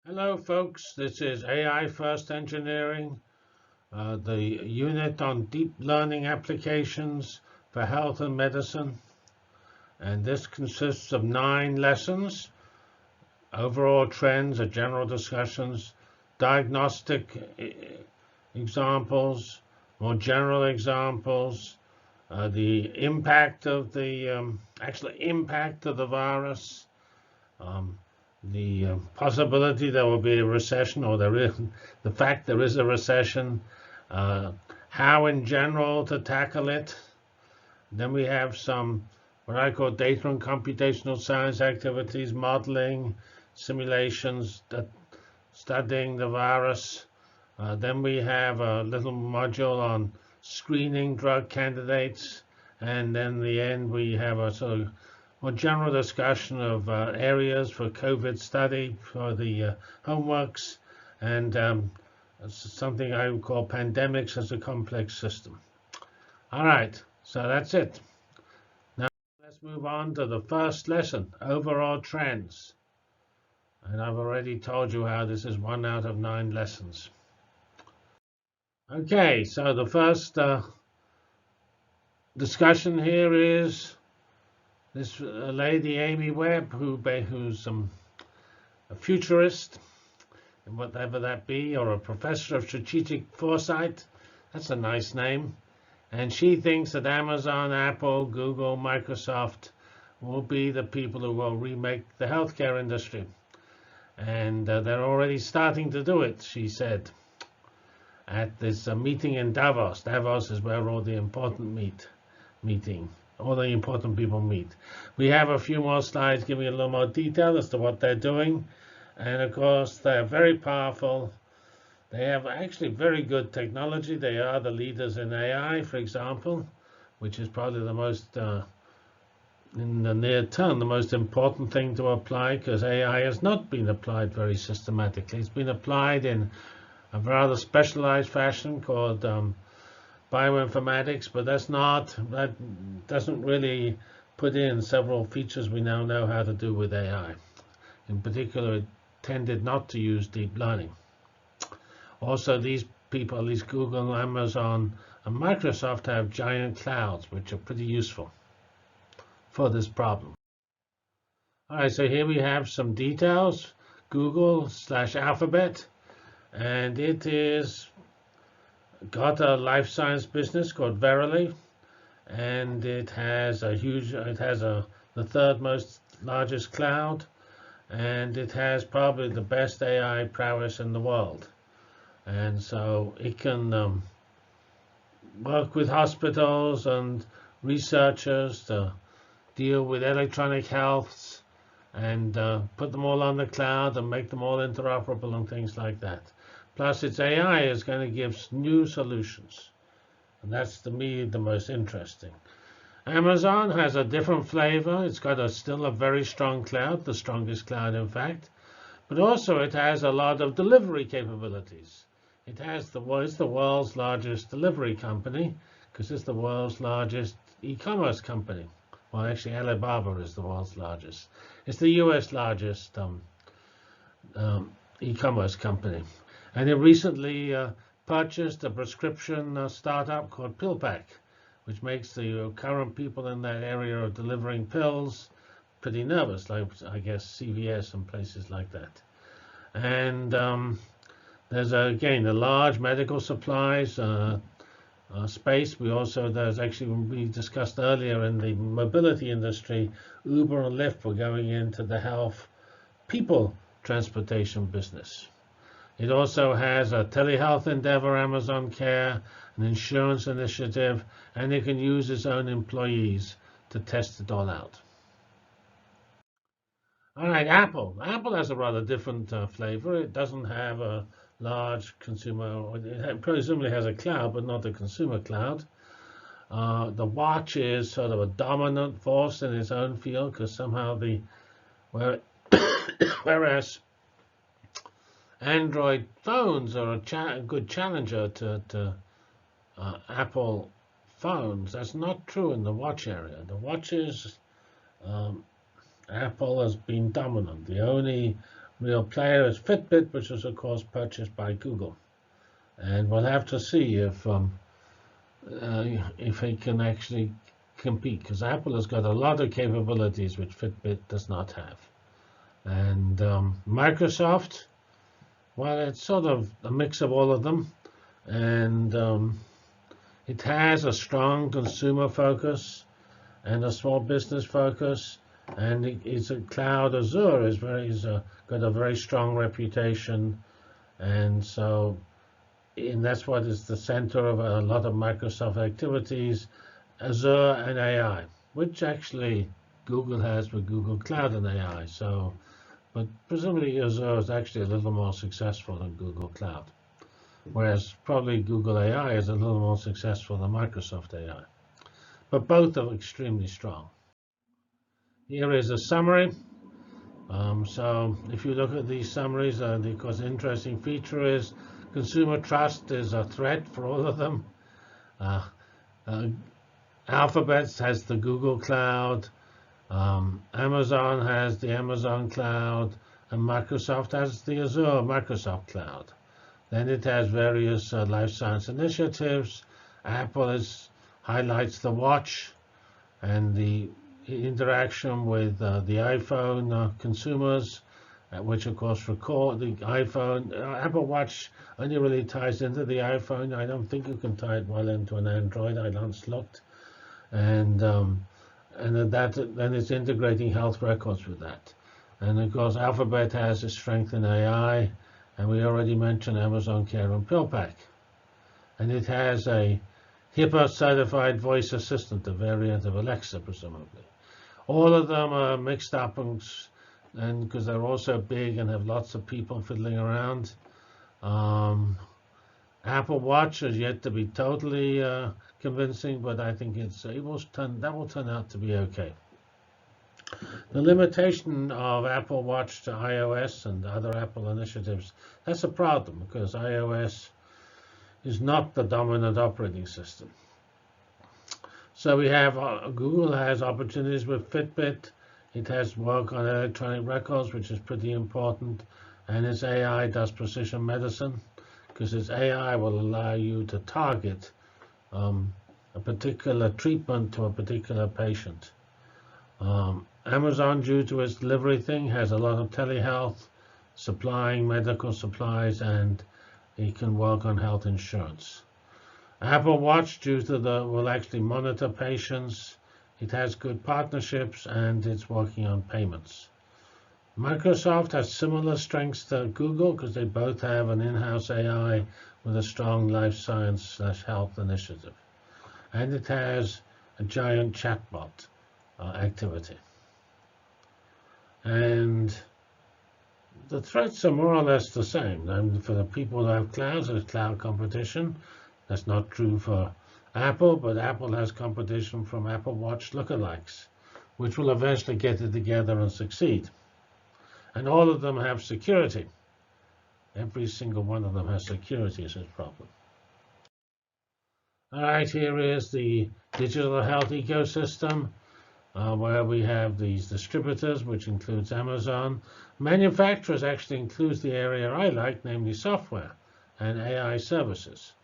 Hello, folks. This is AI First Engineering, the unit on deep learning applications for health and medicine. And this consists of 9 lessons, overall trends, general discussions, diagnostic examples, more general examples, the impact of the actual impact of the virus, um, the possibility there will be a recession, or the fact there is a recession, how in general to tackle it. Then we have some what I call data and computational science activities, modeling, simulations, studying the virus. Then we have a little module on screening drug candidates, and then the end we have a sort of more general discussion of areas for COVID study for the homeworks, and something I would call pandemics as a complex system. All right, so that's it. Now let's move on to the first lesson, overall trends. And I've already told you how this is 1 out of 9 lessons. Okay, so the first discussion here is this lady, Amy Webb, who's a futurist, whatever that be, or a professor of strategic foresight. That's a nice name. And she thinks that Amazon, Apple, Google, Microsoft will be the people who will remake the healthcare industry. And they're already starting to do it, she said, at this meeting in Davos. Davos is where all the important all the important people meet. We have a few more slides giving a little more detail as to what they're doing. And of course, they're very powerful. They have actually very good technology. They are the leaders in AI, for example, which is probably the most, in the near term, the most important thing to apply, because AI has not been applied very systematically. It's been applied in a rather specialized fashion called bioinformatics, but that doesn't really put in several features we now know how to do with AI. In particular, it tended not to use deep learning. Also, these people, at least Google, Amazon, and Microsoft, have giant clouds, which are pretty useful for this problem. All right, so here we have some details. Google/Alphabet, and it is got a life science business called Verily, and it has the third most largest cloud, and it has probably the best AI prowess in the world. And so it can work with hospitals and researchers to deal with electronic health and put them all on the cloud and make them all interoperable and things like that. Plus, its AI is going to give new solutions. And that's, to me, the most interesting. Amazon has a different flavor. It's got still a very strong cloud, the strongest cloud, in fact. But also, it has a lot of delivery capabilities. It's the world's largest delivery company, because it's the world's largest e-commerce company. Well, actually, Alibaba is the world's largest. It's the U.S. largest e-commerce company. And it recently purchased a prescription startup called PillPack, which makes the current people in that area of delivering pills pretty nervous, like, I guess, CVS and places like that. And there's, again, a large medical supplies space. There's actually, we discussed earlier in the mobility industry, Uber and Lyft were going into the health people transportation business. It also has a telehealth endeavor, Amazon Care, an insurance initiative, and it can use its own employees to test it all out. All right, Apple. Apple has a rather different flavor. It doesn't have a large consumer. It presumably has a cloud, but not a consumer cloud. The watch is sort of a dominant force in its own field, because somehow whereas Android phones are a good challenger to Apple phones. That's not true in the watch area. The watches, Apple has been dominant. The only real player is Fitbit, which is of course purchased by Google. And we'll have to see if it can actually compete, because Apple has got a lot of capabilities which Fitbit does not have. And Microsoft, well, it's sort of a mix of all of them, and it has a strong consumer focus and a small business focus, and it's a cloud. Azure is got a very strong reputation, and that's what is the center of a lot of Microsoft activities, Azure and AI, which actually Google has with Google Cloud and AI. But presumably Azure is actually a little more successful than Google Cloud, whereas probably Google AI is a little more successful than Microsoft AI. But both are extremely strong. Here is a summary. So if you look at these summaries, of course, the interesting feature is consumer trust is a threat for all of them. Uh, Alphabet has the Google Cloud, Amazon has the Amazon Cloud, and Microsoft has the Azure Microsoft Cloud. Then it has various life science initiatives. Apple highlights the watch and the interaction with the iPhone consumers, which of course record the iPhone. Apple Watch only really ties into the iPhone. I don't think you can tie it well into an Android. I once looked, and then it's integrating health records with that. And of course, Alphabet has a strength in AI, and we already mentioned Amazon Care and PillPack, and it has a HIPAA certified voice assistant, a variant of Alexa, presumably. All of them are mixed up, and because they're also big and have lots of people fiddling around. Apple Watch is yet to be totally convincing, but I think that will turn out to be okay. The limitation of Apple Watch to iOS and other Apple initiatives, that's a problem because iOS is not the dominant operating system. So we have Google has opportunities with Fitbit. It has work on electronic records, which is pretty important, and its AI does precision medicine, because its AI will allow you to target a particular treatment to a particular patient. Amazon, due to its delivery thing, has a lot of telehealth, supplying medical supplies, and it can work on health insurance. Apple Watch, will actually monitor patients. It has good partnerships, and it's working on payments. Microsoft has similar strengths to Google because they both have an in-house AI with a strong life science/health initiative. And it has a giant chatbot activity. And the threats are more or less the same. And for the people who have clouds, there's cloud competition. That's not true for Apple, but Apple has competition from Apple Watch lookalikes, which will eventually get it together and succeed. And all of them have security. Every single one of them has security as its problem. All right, here is the digital health ecosystem, where we have these distributors, which includes Amazon. Manufacturers actually includes the area I like, namely software and AI services.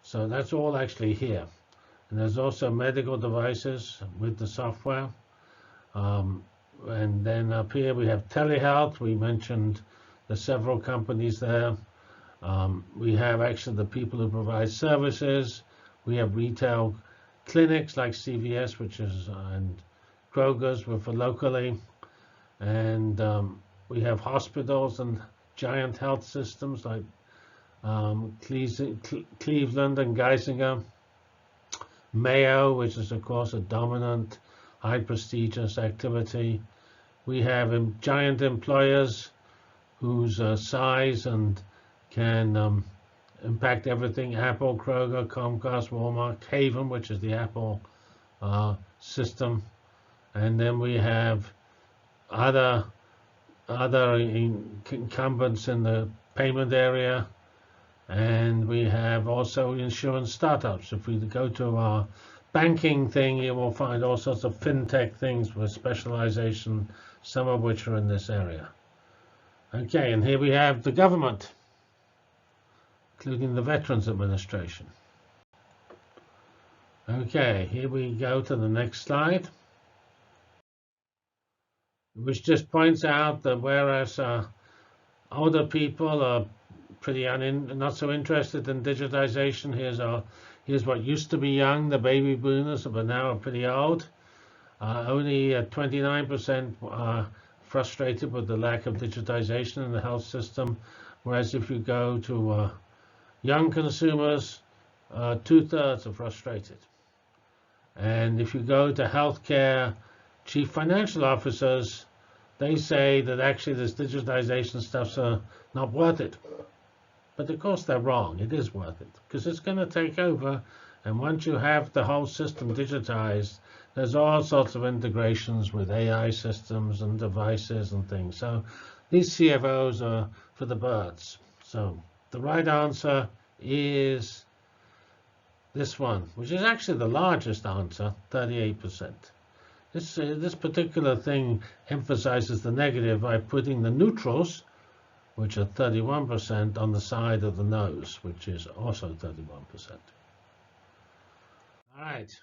So that's all actually here. And there's also medical devices with the software. And then up here we have telehealth. We mentioned the several companies there. We have actually the people who provide services. We have retail clinics like CVS, and Kroger's for locally. And we have hospitals and giant health systems like Cleveland and Geisinger. Mayo, which is of course a dominant, high prestigious activity. We have giant employers whose size and can impact everything. Apple, Kroger, Comcast, Walmart, Haven, which is the Apple system. And then we have other incumbents in the payment area. And we have also insurance startups. If we go to our banking thing, you will find all sorts of fintech things with specialization, some of which are in this area. Okay, and here we have the government, including the Veterans Administration. Okay, here we go to the next slide, which just points out that whereas older people are pretty not so interested in digitization, here's what used to be young, the baby boomers, but now are pretty old. Only 29% are frustrated with the lack of digitization in the health system, whereas if you go to young consumers, 2/3 are frustrated. And if you go to healthcare chief financial officers, they say that actually this digitization stuff's not worth it. But of course they're wrong. It is worth it because it's going to take over. And once you have the whole system digitized, there's all sorts of integrations with AI systems and devices and things. So these CFOs are for the birds. So the right answer is this one, which is actually the largest answer, 38%. This particular thing emphasizes the negative by putting the neutrals, which are 31%, on the side of the nose, which is also 31%. All right,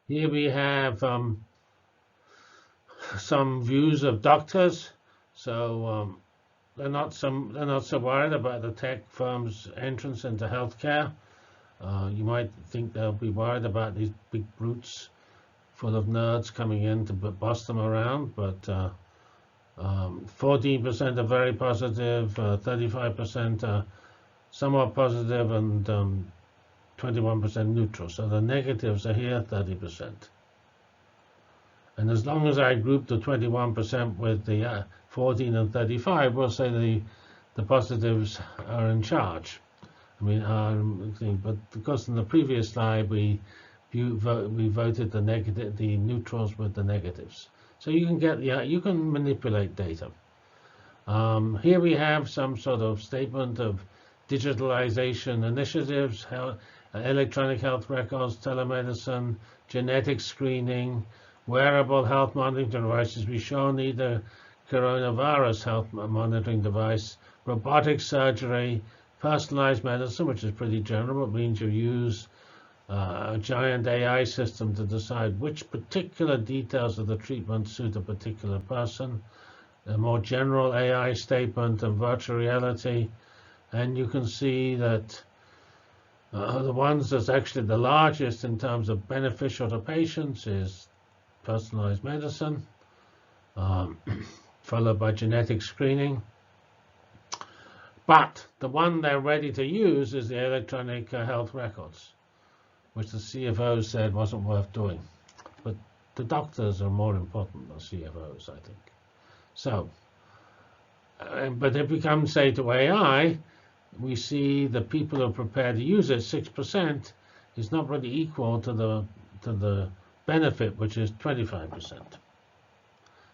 here we have some views of doctors. So they're not so worried about the tech firms' entrance into healthcare. You might think they'll be worried about these big brutes full of nerds coming in to boss them around, but 14% are very positive, 35% are somewhat positive, and 21% neutral. So the negatives are here, 30%. And as long as I group the 21% with the 14 and 35, we'll say the positives are in charge. I mean, but because in the previous slide we voted the neutrals with the negatives. So you can manipulate data. Here we have some sort of statement of digitalization initiatives, electronic health records, telemedicine, genetic screening, wearable health monitoring devices. We show need a coronavirus health monitoring device, robotic surgery, personalized medicine, which is pretty general. It means you use a giant AI system to decide which particular details of the treatment suit a particular person. A more general AI statement and virtual reality. And you can see that the ones that's actually the largest in terms of beneficial to patients is personalized medicine, followed by genetic screening. But the one they're ready to use is the electronic health records, which the CFO said wasn't worth doing. But the doctors are more important than CFOs, I think. So, but if we come, say, to AI, we see the people who are prepared to use it, 6%, is not really equal to the benefit, which is 25%.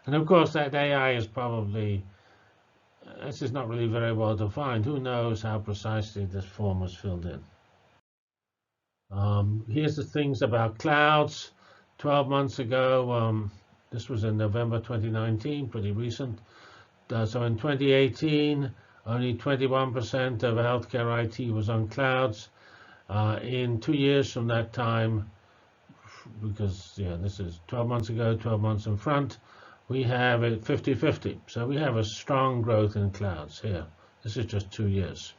And of course, that AI is probably, this is not really very well defined. Who knows how precisely this form was filled in? Here's the things about clouds. 12 months ago, this was in November 2019, pretty recent. So in 2018, only 21% of healthcare IT was on clouds. In 2 years from that time, because this is 12 months ago, 12 months in front, we have it 50-50. So we have a strong growth in clouds here. This is just 2 years.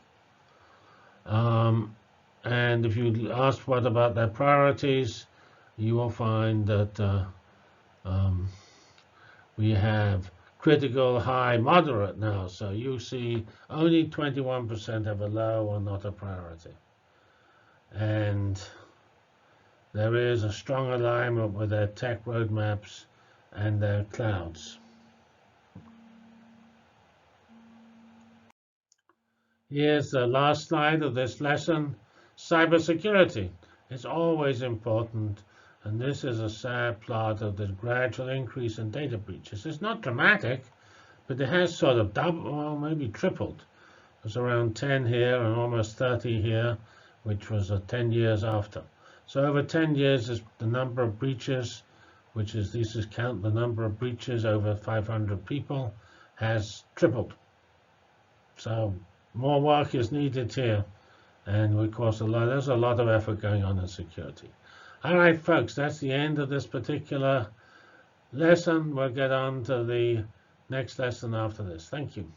And if you ask what about their priorities, you will find that we have critical, high, moderate now. So you see only 21% have a low or not a priority. And there is a strong alignment with their tech roadmaps and their clouds. Here's the last slide of this lesson. Cybersecurity is always important, and this is a sad plot of the gradual increase in data breaches. It's not dramatic, but it has sort of doubled, or maybe tripled. There's around 10 here and almost 30 here, which was 10 years after. So over 10 years, the number of breaches, which is, this is count the number of breaches over 500 people, has tripled. So more work is needed here, and of course there's a lot of effort going on in security. All right, folks, that's the end of this particular lesson. We'll get on to the next lesson after this. Thank you.